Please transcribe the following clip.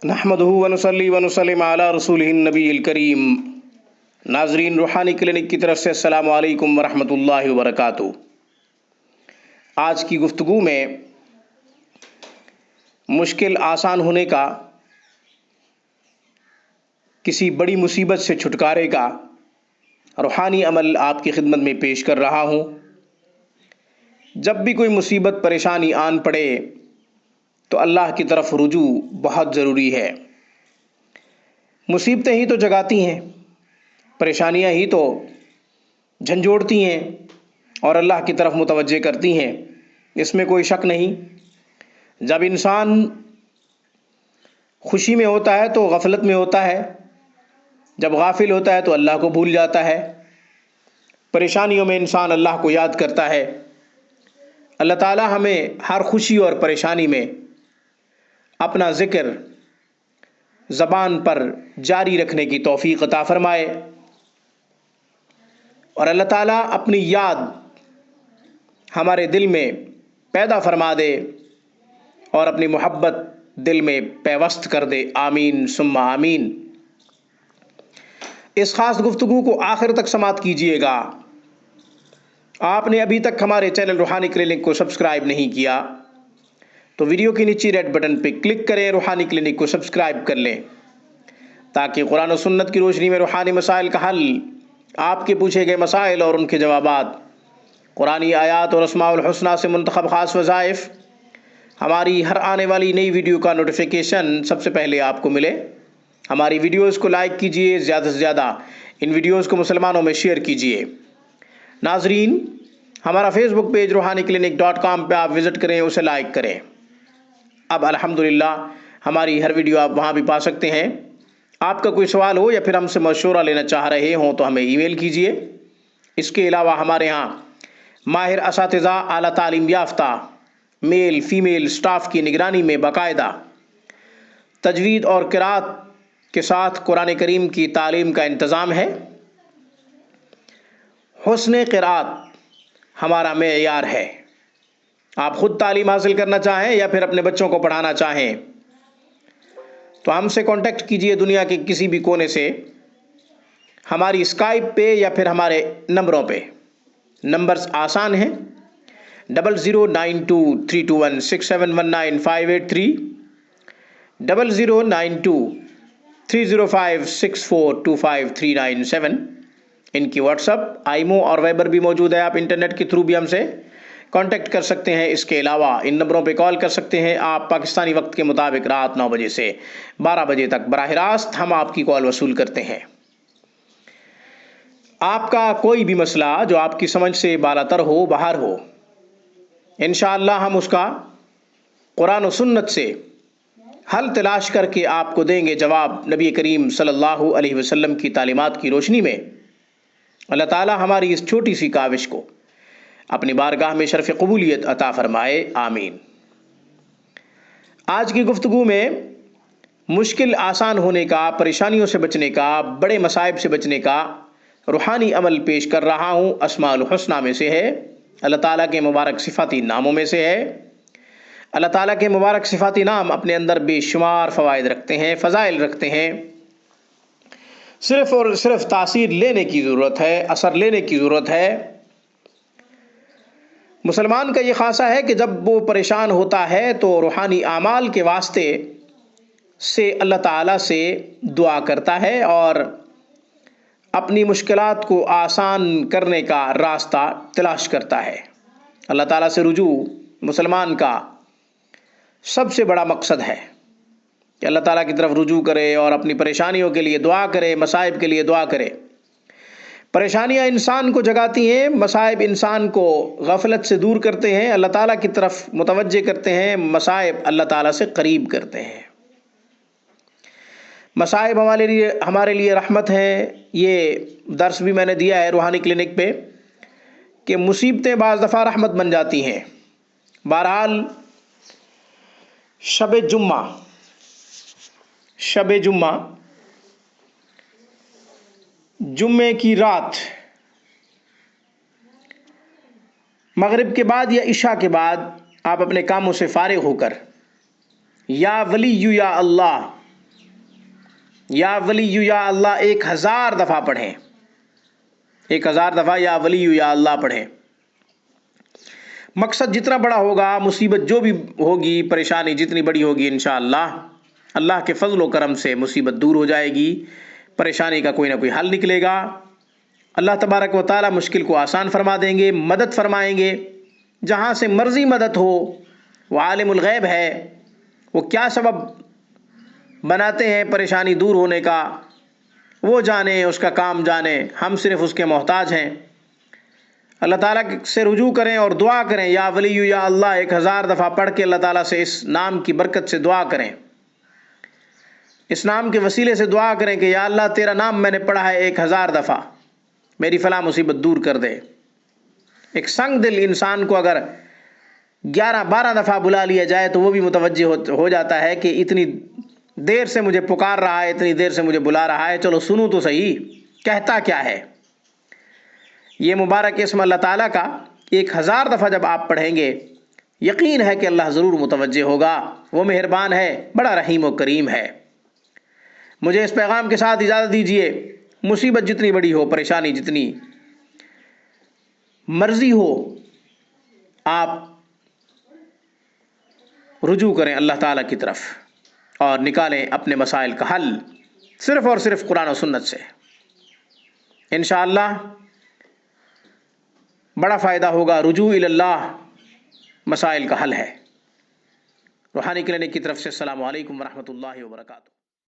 نحمدہ ونصلی ونسلم علی رسولہ النبی الکریم۔ ناظرین، روحانی کلینک کی طرف سے السلام علیکم ورحمۃ اللہ وبرکاتہ۔ آج کی گفتگو میں مشکل آسان ہونے کا، کسی بڑی مصیبت سے چھٹکارے کا روحانی عمل آپ کی خدمت میں پیش کر رہا ہوں۔ جب بھی کوئی مصیبت پریشانی آن پڑے تو اللہ کی طرف رجوع بہت ضروری ہے۔ مصیبتیں ہی تو جگاتی ہیں، پریشانیاں ہی تو جھنجھوڑتی ہیں اور اللہ کی طرف متوجہ کرتی ہیں، اس میں کوئی شک نہیں۔ جب انسان خوشی میں ہوتا ہے تو غفلت میں ہوتا ہے، جب غافل ہوتا ہے تو اللہ کو بھول جاتا ہے۔ پریشانیوں میں انسان اللہ کو یاد کرتا ہے۔ اللہ تعالی ہمیں ہر خوشی اور پریشانی میں اپنا ذکر زبان پر جاری رکھنے کی توفیق عطا فرمائے، اور اللہ تعالیٰ اپنی یاد ہمارے دل میں پیدا فرما دے اور اپنی محبت دل میں پیوست کر دے۔ آمین ثم آمین۔ اس خاص گفتگو کو آخر تک سماعت کیجیے گا۔ آپ نے ابھی تک ہمارے چینل روحانی کلینک کو سبسکرائب نہیں کیا تو ویڈیو کے نیچے ریڈ بٹن پہ کلک کریں، روحانی کلینک کو سبسکرائب کر لیں تاکہ قرآن و سنت کی روشنی میں روحانی مسائل کا حل، آپ کے پوچھے گئے مسائل اور ان کے جوابات، قرآنی آیات اور اسماء الحسنہ سے منتخب خاص وظائف، ہماری ہر آنے والی نئی ویڈیو کا نوٹیفیکیشن سب سے پہلے آپ کو ملے۔ ہماری ویڈیوز کو لائک کیجئے، زیادہ سے زیادہ ان ویڈیوز کو مسلمانوں میں شیئر کیجئے۔ ناظرین، ہمارا فیس بک پیج روحانیکلینک.com پہ آپ وزٹ کریں، اسے لائک کریں۔ اب الحمدللہ ہماری ہر ویڈیو آپ وہاں بھی پا سکتے ہیں۔ آپ کا کوئی سوال ہو یا پھر ہم سے مشورہ لینا چاہ رہے ہوں تو ہمیں ای میل کیجئے۔ اس کے علاوہ ہمارے ہاں ماہر اساتذہ، اعلیٰ تعلیم یافتہ میل فیمیل سٹاف کی نگرانی میں باقاعدہ تجوید اور قرات کے ساتھ قرآن کریم کی تعلیم کا انتظام ہے۔ حسن قرات ہمارا معیار ہے۔ آپ خود تعلیم حاصل کرنا چاہیں یا پھر اپنے بچوں کو پڑھانا چاہیں تو ہم سے کانٹیکٹ کیجئے دنیا کے کسی بھی کونے سے، ہماری اسکائپ پہ یا پھر ہمارے نمبروں پہ۔ نمبرز آسان ہیں: 00923216719583 00923056425397۔ ان کی واٹس اپ، آئیمو اور وائبر بھی موجود ہے، آپ انٹرنیٹ کے تھرو بھی ہم سے کانٹیکٹ کر سکتے ہیں۔ اس کے علاوہ ان نمبروں پہ کال کر سکتے ہیں آپ پاکستانی وقت کے مطابق رات 9 بجے سے 12 بجے تک براہ راست ہم آپ کی کال وصول کرتے ہیں۔ آپ کا کوئی بھی مسئلہ جو آپ کی سمجھ سے بالاتر ہو، باہر ہو، انشاءاللہ ہم اس کا قرآن و سنت سے حل تلاش کر کے آپ کو دیں گے جواب، نبی کریم صلی اللہ علیہ وسلم کی تعلیمات کی روشنی میں۔ اللہ تعالی ہماری اس چھوٹی سی کاوش کو اپنی بارگاہ میں شرف قبولیت عطا فرمائے۔ آمین۔ آج کی گفتگو میں مشکل آسان ہونے کا، پریشانیوں سے بچنے کا، بڑے مصائب سے بچنے کا روحانی عمل پیش کر رہا ہوں۔ اسماء الحسنہ میں سے ہے، اللہ تعالیٰ کے مبارک صفاتی ناموں میں سے ہے۔ اللہ تعالیٰ کے مبارک صفاتی نام اپنے اندر بے شمار فوائد رکھتے ہیں، فضائل رکھتے ہیں۔ صرف اور صرف تاثیر لینے کی ضرورت ہے، اثر لینے کی ضرورت ہے۔ مسلمان کا یہ خاصہ ہے کہ جب وہ پریشان ہوتا ہے تو روحانی اعمال کے واسطے سے اللہ تعالیٰ سے دعا کرتا ہے اور اپنی مشکلات کو آسان کرنے کا راستہ تلاش کرتا ہے۔ اللہ تعالیٰ سے رجوع مسلمان کا سب سے بڑا مقصد ہے کہ اللہ تعالیٰ کی طرف رجوع کرے اور اپنی پریشانیوں کے لیے دعا کرے، مصائب کے لیے دعا کرے۔ پریشانیاں انسان کو جگاتی ہیں، مصائب انسان کو غفلت سے دور کرتے ہیں، اللہ تعالیٰ کی طرف متوجہ کرتے ہیں، مصائب اللہ تعالیٰ سے قریب کرتے ہیں۔ مصائب ہمارے لیے رحمت ہیں۔ یہ درس بھی میں نے دیا ہے روحانی کلینک پہ کہ مصیبتیں بعض دفعہ رحمت بن جاتی ہیں۔ بہرحال شب جمعہ جمعے کی رات مغرب کے بعد یا عشاء کے بعد آپ اپنے کاموں سے فارغ ہو کر یا ولی یا اللہ یا ولی یا اللہ 1000 دفعہ پڑھیں، 1000 دفعہ یا ولی یا اللہ پڑھیں۔ مقصد جتنا بڑا ہوگا، مصیبت جو بھی ہوگی، پریشانی جتنی بڑی ہوگی، انشاءاللہ اللہ کے فضل و کرم سے مصیبت دور ہو جائے گی، پریشانی کا کوئی نہ کوئی حل نکلے گا۔ اللہ تبارک و تعالیٰ مشکل کو آسان فرما دیں گے، مدد فرمائیں گے، جہاں سے مرضی مدد ہو۔ وہ عالم الغیب ہے، وہ کیا سبب بناتے ہیں پریشانی دور ہونے کا، وہ جانے، اس کا کام جانے، ہم صرف اس کے محتاج ہیں۔ اللہ تعالیٰ سے رجوع کریں اور دعا کریں، یا ولی یا اللہ 1000 دفعہ پڑھ کے اللہ تعالیٰ سے اس نام کی برکت سے دعا کریں، اس نام کے وسیلے سے دعا کریں کہ یا اللہ تیرا نام میں نے پڑھا ہے 1000 دفعہ، میری فلاں مصیبت دور کر دے۔ ایک سنگ دل انسان کو اگر 11-12 دفعہ بلا لیا جائے تو وہ بھی متوجہ ہو جاتا ہے کہ اتنی دیر سے مجھے پکار رہا ہے، اتنی دیر سے مجھے بلا رہا ہے، چلو سنوں تو صحیح کہتا کیا ہے۔ یہ مبارک اسم اللہ تعالیٰ کا 1000 دفعہ جب آپ پڑھیں گے، یقین ہے کہ اللہ ضرور متوجہ ہوگا، وہ مہربان ہے، بڑا رحیم و کریم ہے۔ مجھے اس پیغام کے ساتھ اجازت دیجیے، مصیبت جتنی بڑی ہو، پریشانی جتنی مرضی ہو، آپ رجوع کریں اللہ تعالیٰ کی طرف اور نکالیں اپنے مسائل کا حل صرف اور صرف قرآن و سنت سے۔ انشاءاللہ بڑا فائدہ ہوگا، رجوع اللہ مسائل کا حل ہے۔ روحانی کلینک کی طرف سے السلام علیکم ورحمۃ اللہ وبرکاتہ۔